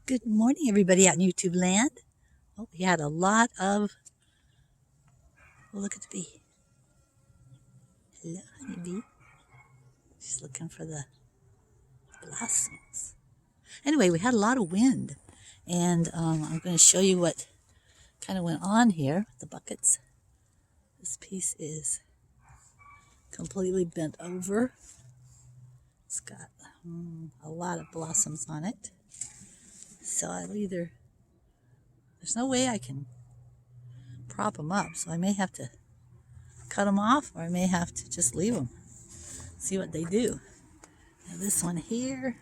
Good morning, everybody out in YouTube land. Oh, we had a lot of... Oh, look at the bee. Hello, honeybee. She's looking for the blossoms. Anyway, we had a lot of wind, and I'm going to show you what kind of went on here with the buckets. This piece is completely bent over. It's got a lot of blossoms on it. So there's no way I can prop them up, so I may have to cut them off, or I may have to just leave them, see what they do. Now this one here,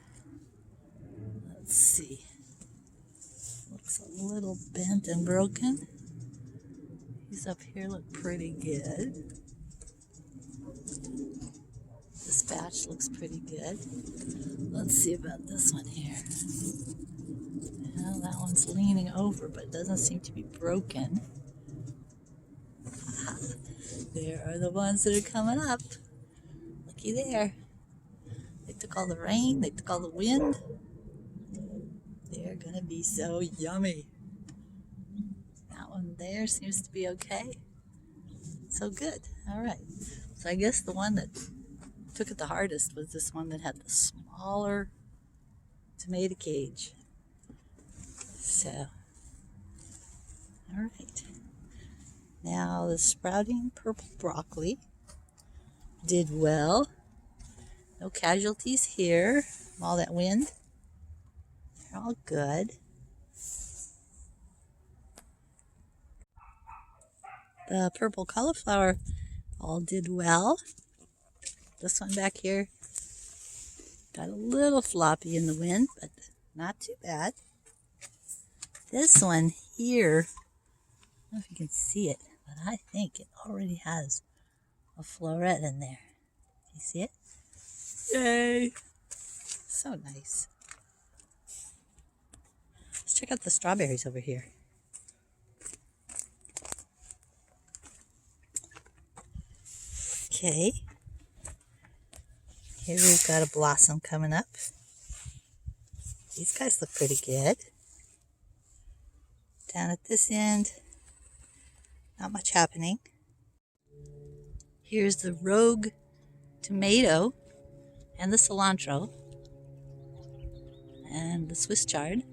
let's see, looks a little bent and broken. These up here look pretty good. This batch looks pretty good. Let's see about this one here. Well, that one's leaning over, but it doesn't seem to be broken. There are the ones that are coming up. Looky there. They took all the rain, they took all the wind. They're gonna be so yummy. That one there seems to be okay. So good. All right. So I guess the one that took it the hardest was this one that had the smaller tomato cage. So, all right. Now the sprouting purple broccoli did well. No casualties here from all that wind. They're all good. The purple cauliflower all did well. This one back here got a little floppy in the wind, but not too bad. This one here, I don't know if you can see it, but I think it already has a floret in there. You see it? Yay! So nice. Let's check out the strawberries over here. Okay. Here we've got a blossom coming up. These guys look pretty good. Down at this end, not much happening. Here's the rogue tomato and the cilantro and the Swiss chard,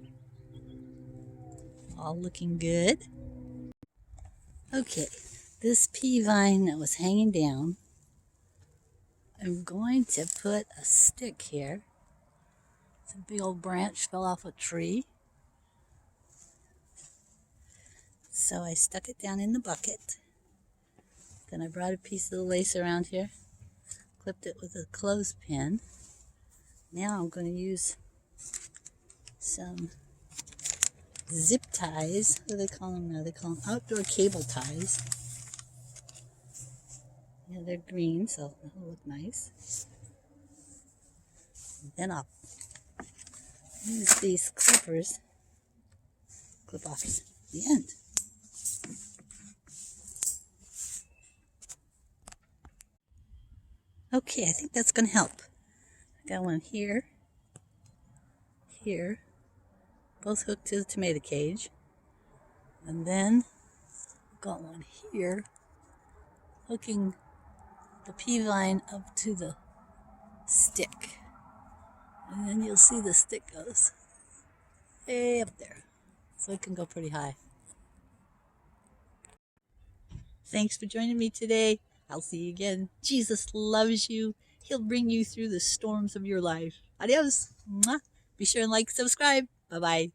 all looking good. Okay, this pea vine that was hanging down, I'm going to put a stick here. It's a big old branch, fell off a tree. So I stuck it down in the bucket. Then I brought a piece of the lace around here, clipped it with a clothespin. Now I'm going to use some zip ties. What do they call them now? They call them outdoor cable ties. Yeah, they're green, so they'll look nice. And then I'll use these clippers, clip off the end. Okay, I think that's going to help. I got one here, here, both hooked to the tomato cage. And then I've got one here, hooking the pea vine up to the stick. And then you'll see the stick goes way up there. So it can go pretty high. Thanks for joining me today. I'll see you again. Jesus loves you. He'll bring you through the storms of your life. Adios. Mwah. Be sure and like, subscribe. Bye-bye.